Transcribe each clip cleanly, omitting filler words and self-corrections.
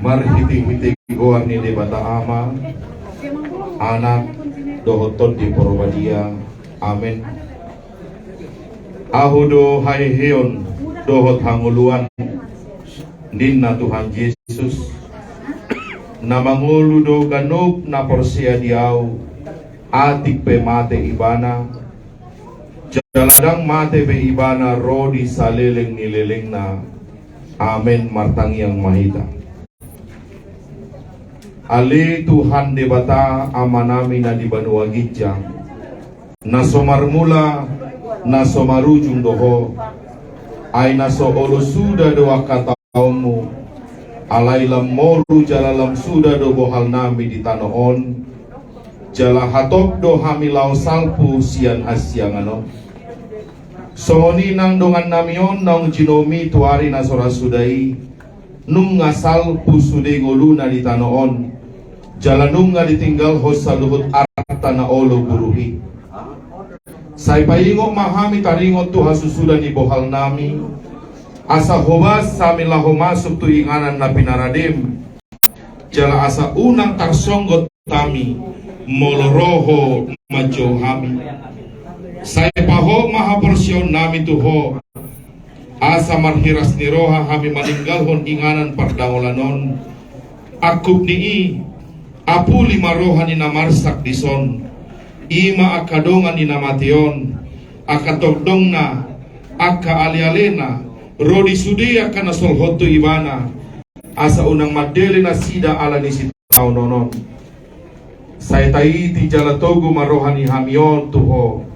Marhiti-hiti goan ni bata ama, anak dohoton di porwadia, amin. Ahudo hai heon dohot hanguluan dinna Tuhan Yesus, namangulu do ganup na porsia diau, atik pe mate ibana, jaladang mate pe ibana rodi saleleng nileleng na, amin martang yang mahita. Ali Tuhan di bata amanami na di banua gijang, na somarmula na somarujung doho, ay naso olo suda doa kataomu, alailam moru jalalam suda do bohal nami di tanoon, jala hatop do hamilau salpu sian asyangano. Songoni nang dongan namion nang jinomi tuari nasora sudai, nung ngasal pusude goluna di tanoon, jalanung nga ditinggal hosa luhut arta na olo buruhi. Say paingo mahami taringot tu hasusuda ni bohal nami, asa hobas sa milaho masuk tu inganan na pinaradim, jala asa unang tarsonggot tami, moloroho majo hami. Say paho mahaporsyon nami tuho, asa marhiras ni roha kami maninggal hon inganan pardangolanon, akup ni apu lima roha ni namarsak dison, ima akadongan ni namation, akatogdong na, aka alialena, rodi sudi akan nasolhoto ibana, asa unang madele na sida ala ni sitao nonon. Say tayi ti jalatogo maroha ni hamion tuho,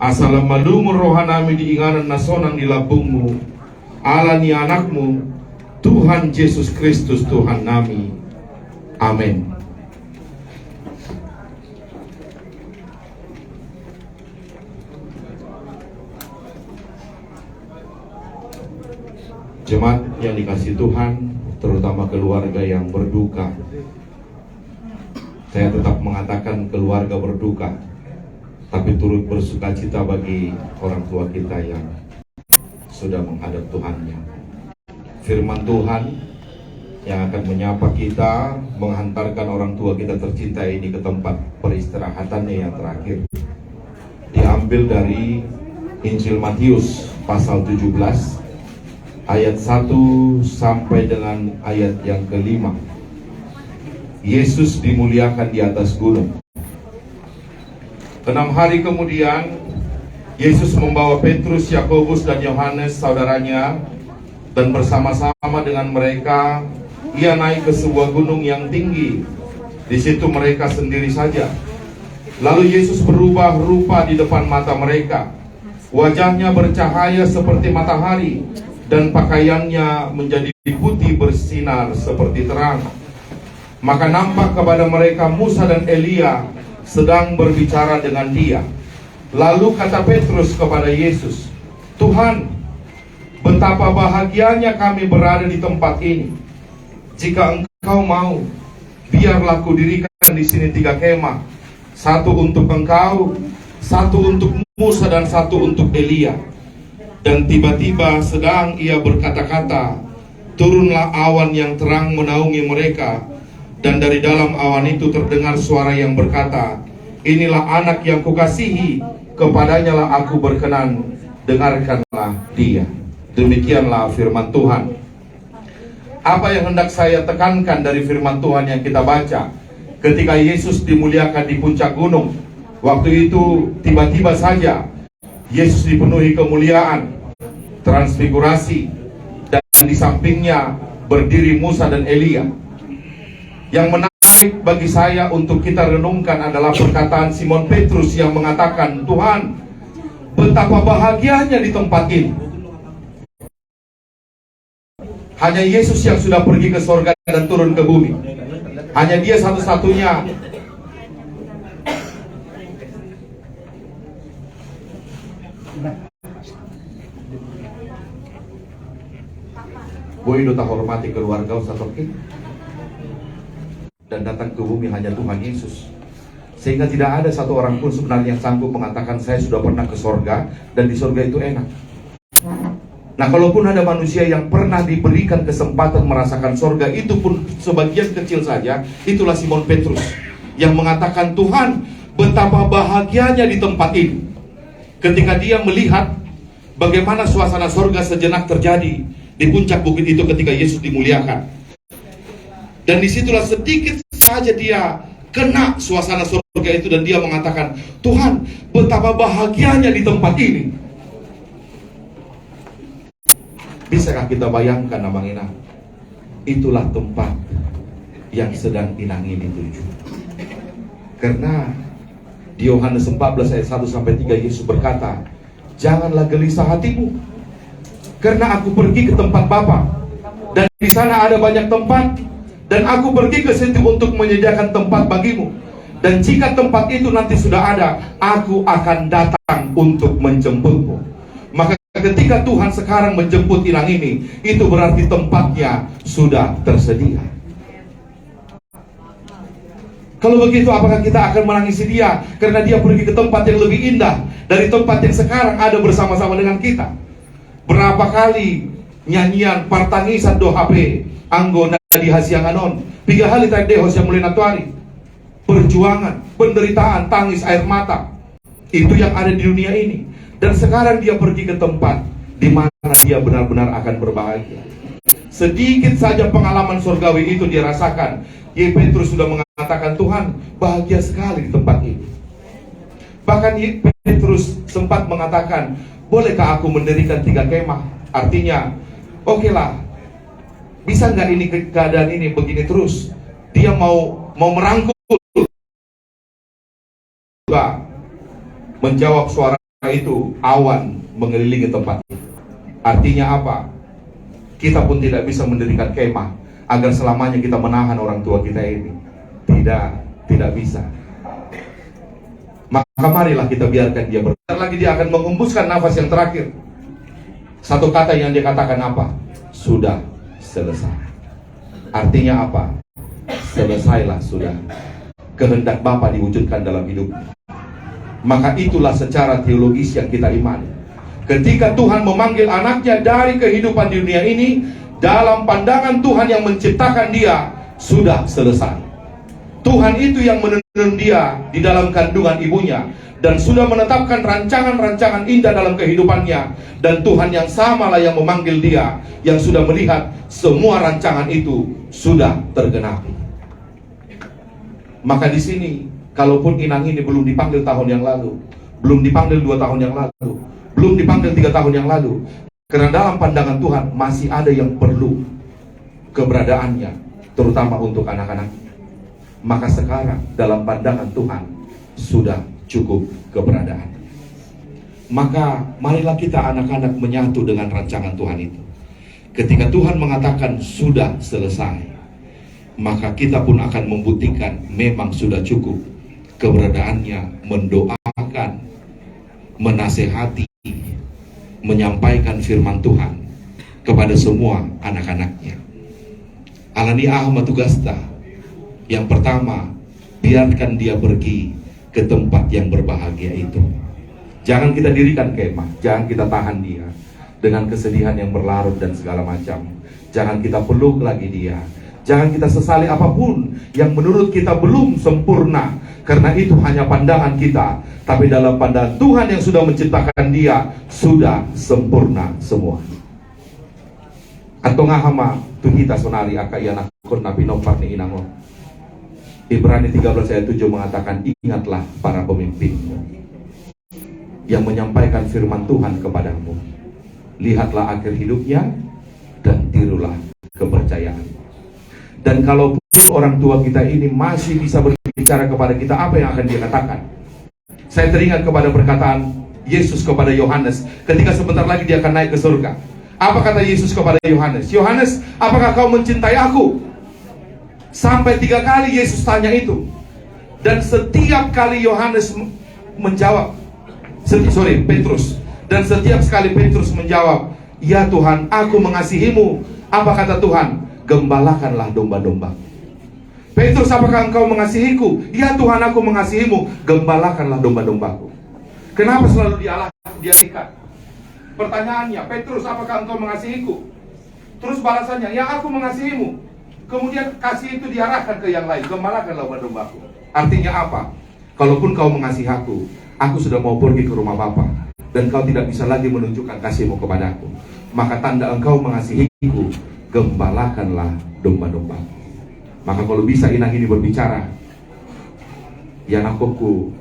asa lamalumur roha nami diinganan nasonang nilabungmu, ala ni anakmu, Tuhan Yesus Kristus Tuhan nami. Amin. Jemaat yang dikasih Tuhan, terutama keluarga yang berduka, saya tetap mengatakan keluarga berduka, tapi turut bersuka cita bagi orang tua kita yang sudah menghadap Tuhannya. Firman Tuhan yang akan menyapa kita, menghantarkan orang tua kita tercinta ini ke tempat peristirahatannya yang terakhir, diambil dari Injil Matius pasal 17 ayat 1 sampai dengan ayat yang ke-5. Yesus dimuliakan di atas gunung. 6 hari kemudian, Yesus membawa Petrus, Yakobus, dan Yohanes saudaranya, dan bersama-sama dengan mereka, ia naik ke sebuah gunung yang tinggi. Di situ mereka sendiri saja. Lalu Yesus berubah rupa di depan mata mereka. Wajahnya bercahaya seperti matahari, dan pakaiannya menjadi putih bersinar seperti terang. Maka nampak kepada mereka Musa dan Elia sedang berbicara dengan dia. Lalu kata Petrus kepada Yesus, Tuhan, betapa bahagianya kami berada di tempat ini. Jika Engkau mau, biarlah kudirikan di sini 3 kemah, satu untuk Engkau, satu untuk Musa, dan satu untuk Elia. Dan tiba-tiba sedang ia berkata-kata, turunlah awan yang terang menaungi mereka, dan dari dalam awan itu terdengar suara yang berkata, inilah anak yang kukasihi, kepadanya lah aku berkenan, dengarkanlah dia. Demikianlah firman Tuhan. Apa yang hendak saya tekankan dari firman Tuhan yang kita baca, ketika Yesus dimuliakan di puncak gunung, waktu itu tiba-tiba saja Yesus dipenuhi kemuliaan, transfigurasi, dan di sampingnya berdiri Musa dan Elia. Yang menarik bagi saya untuk kita renungkan adalah perkataan Simon Petrus yang mengatakan, Tuhan, betapa bahagianya di tempat ini. Hanya Yesus yang sudah pergi ke sorga dan turun ke bumi. Hanya Dia satu-satunya. Boy tak hormati keluarga Ustaz Oki. Dan datang ke bumi hanya Tuhan Yesus. Sehingga tidak ada satu orang pun sebenarnya yang sanggup mengatakan saya sudah pernah ke sorga dan di sorga itu enak. Nah, kalaupun ada manusia yang pernah diberikan kesempatan merasakan sorga, itu pun sebagian kecil saja. Itulah Simon Petrus yang mengatakan, Tuhan, betapa bahagianya di tempat ini. Ketika dia melihat bagaimana suasana sorga sejenak terjadi di puncak bukit itu ketika Yesus dimuliakan. Dan disitulah sedikit saja dia kena suasana sorga itu dan dia mengatakan, Tuhan, betapa bahagianya di tempat ini. Bisakah kita bayangkan Abang Inang? Itulah tempat yang sedang Inang ini tuju. Karena di Yohanes 14 ayat 1-3 Yesus berkata, janganlah gelisah hatimu, karena aku pergi ke tempat Bapa, dan di sana ada banyak tempat, dan aku pergi ke situ untuk menyediakan tempat bagimu. Dan jika tempat itu nanti sudah ada, aku akan datang untuk menjemputmu. Maka ketika Tuhan sekarang menjemput Inang ini, itu berarti tempatnya sudah tersedia. Kalau begitu, apakah kita akan menangisi dia karena dia pergi ke tempat yang lebih indah dari tempat yang sekarang ada bersama-sama dengan kita? Berapa kali nyanyian partangisan do HP anggo di hasianganon 3 hari tadi dehos yang mulai natuari, perjuangan, penderitaan, tangis, air mata, itu yang ada di dunia ini. Dan sekarang dia pergi ke tempat di mana dia benar-benar akan berbahagia. Sedikit saja pengalaman surgawi itu dia rasakan. Petrus sudah mengatakan, Tuhan, bahagia sekali di tempat ini. Bahkan Petrus sempat mengatakan, bolehkah aku mendirikan 3 kemah? Artinya, oke lah, bisa nggak ini keadaan ini begini terus? Dia mau merangkul. Menjawab suara itu, awan mengelilingi tempat itu. Artinya apa? Kita pun tidak bisa mendirikan kemah agar selamanya kita menahan orang tua kita ini. Tidak bisa. Maka marilah kita biarkan dia berkata lagi, dia akan menghembuskan nafas yang terakhir. Satu kata yang dia katakan apa? Sudah selesai. Artinya apa? Selesailah sudah. Kehendak Bapa diwujudkan dalam hidupnya. Maka itulah secara teologis yang kita imani. Ketika Tuhan memanggil anaknya dari kehidupan di dunia ini, dalam pandangan Tuhan yang menciptakan dia, sudah selesai. Tuhan itu yang menenun dia di dalam kandungan ibunya, dan sudah menetapkan rancangan-rancangan indah dalam kehidupannya. Dan Tuhan yang samalah yang memanggil dia, yang sudah melihat semua rancangan itu sudah tergenapi. Maka di sini, kalaupun Inang ini belum dipanggil tahun yang lalu, belum dipanggil 2 tahun yang lalu, belum dipanggil 3 tahun yang lalu, karena dalam pandangan Tuhan masih ada yang perlu keberadaannya, terutama untuk anak-anak. Maka sekarang dalam pandangan Tuhan sudah cukup keberadaan. Maka marilah kita anak-anak menyatu dengan rancangan Tuhan itu. Ketika Tuhan mengatakan sudah selesai, maka kita pun akan membuktikan memang sudah cukup keberadaannya, mendoakan, menasehati, menyampaikan firman Tuhan kepada semua anak-anaknya. Alani Ahmad Tugasta, yang pertama, biarkan dia pergi ke tempat yang berbahagia itu. Jangan kita dirikan kemah, jangan kita tahan dia dengan kesedihan yang berlarut dan segala macam. Jangan kita peluk lagi dia. Jangan kita sesali apapun yang menurut kita belum sempurna, karena itu hanya pandangan kita. Tapi dalam pandangan Tuhan yang sudah menciptakan dia, sudah sempurna semua. Atau ngahama tuhita sonali akayana kun nabi noparni inangon. Ibrani 13 ayat 7 mengatakan, ingatlah para pemimpinmu yang menyampaikan firman Tuhan kepadamu. Lihatlah akhir hidupnya dan tirulah kepercayaan. Dan kalaupun orang tua kita ini masih bisa berbicara kepada kita, apa yang akan dia katakan? Saya teringat kepada perkataan Yesus kepada Yohanes ketika sebentar lagi dia akan naik ke surga. Apa kata Yesus kepada Yohanes? Yohanes, apakah kau mencintai aku? Sampai 3 kali Yesus tanya itu. Dan setiap kali Yohanes menjawab, Petrus. Dan setiap sekali Petrus menjawab, ya Tuhan, aku mengasihimu. Apa kata Tuhan? Gembalakanlah domba-domba. Petrus, apakah engkau mengasihiku? Ya Tuhan, aku mengasihimu. Gembalakanlah domba-dombaku. Kenapa selalu dialihkan? Pertanyaannya, Petrus, apakah engkau mengasihiku? Terus balasannya, ya aku mengasihimu. Kemudian kasih itu diarahkan ke yang lain. Gembalakanlah domba-dombaku. Artinya apa? Kalaupun kau mengasihi aku sudah mau pergi ke rumah Bapa, dan kau tidak bisa lagi menunjukkan kasihmu kepadaku. Maka tanda engkau mengasihiku, gembalakanlah domba-dombaku. Maka kalau bisa inang ini berbicara, ya nakokku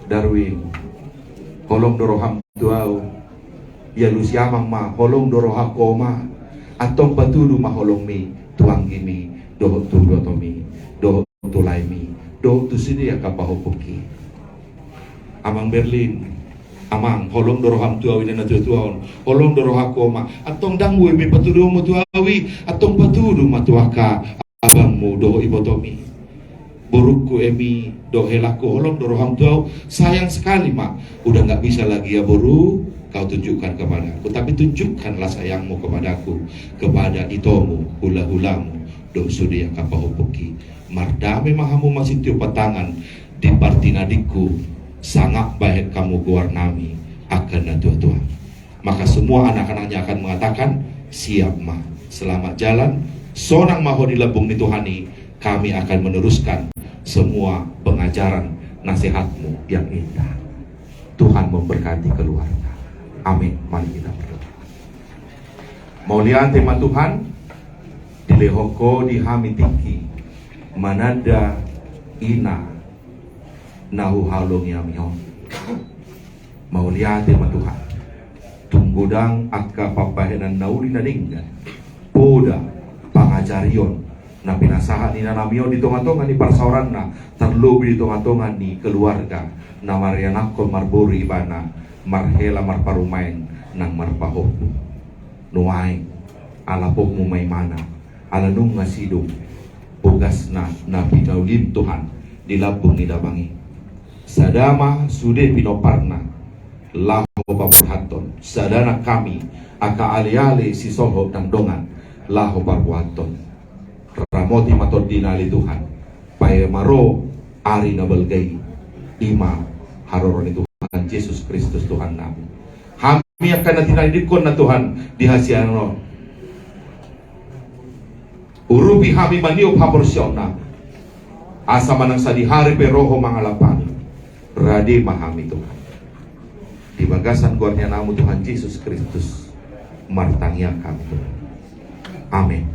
Darwin, holong doroham tuau, ya lusiamang ma, holong doroha koma, atong patudu ma holong mi, tuang gimi, doho tu dotomi, doho tu laimi, doho tu sini ya kapahopoki. Amang Berlin, amang holong doroham tuawi na tuaon, holong doroha koma, atong dangwe mi patudu mo tuawi, atong patudu ma tuaka, abangmu doho ibotomi. Burukku emi dohelaku holong doroham tuau. Sayang sekali mak, udah nggak bisa lagi ya boru kau tunjukkan kepadaku, tapi tunjukkanlah sayangmu kepadaku, kepada itomu hula-hulamu do sudia kapahopoki. Mardame mahamu masih tiup tangan di partinadikku, sangat baik kamu guarnami akan natua-tua. Maka semua anak-anaknya akan mengatakan, siap mah, selamat jalan, sonang maho di labung ni Tuhani, kami akan meneruskan semua pengajaran nasihatmu yang indah. Tuhan memberkati keluarga. Amin. Mari kita berdoa. Maulian tema Tuhan, dilehoko dihamitiki, manada ina nahu halong yamion. Maulian tema Tuhan, tunggudang akka papahenan nauli nadinggan, poda pangajarion na pinasahan ni nanamion di tonga-tonga ni parsauran na terlebih di tonga-tonga ni keluarga na marianakon marburi ibana marhela marparumain nang marpahop nuay alapok mo may mana alanong nga sidong bugas na pinaulim Tuhan di labong ni dabangi sadama sude pinoparna laho paburhaton sadana kami aka ali-ali si soho ng dongan laho parbuhaton ramoti matod dinali Tuhan paya maro ari na balgay ima haroron ni Tuhan Yesus Kristus Tuhan namin. Kami akan natinalidikon na Tuhan di hasiano urubi kami maniop haporsyon na asa manang sa dihari peroho mga lapan radi mahami Tuhan di bagasan guarnya namu Tuhan Yesus Kristus martangya kami Tuhan. Amin.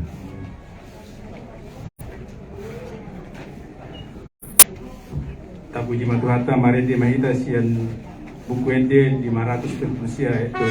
Puji Matuhata mari di mahita sian buku ende 500 terpusia itu.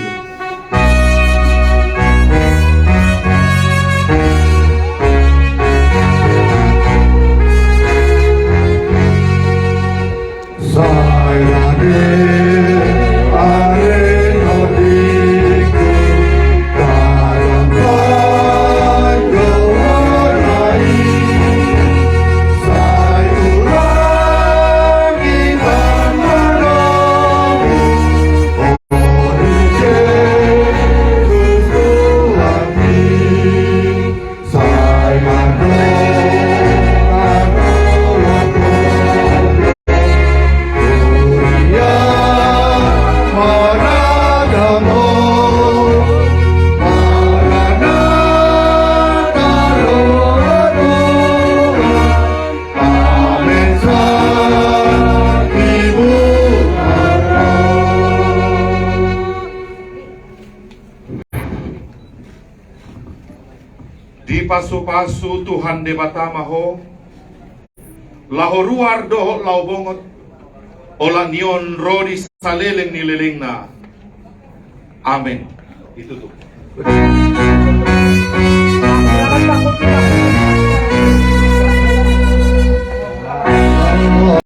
Di pasu-pasu Tuhan debata maho lahoruar doho lau bongot ola nion rodi saleleng nileleng na. Amin. Itu tuh.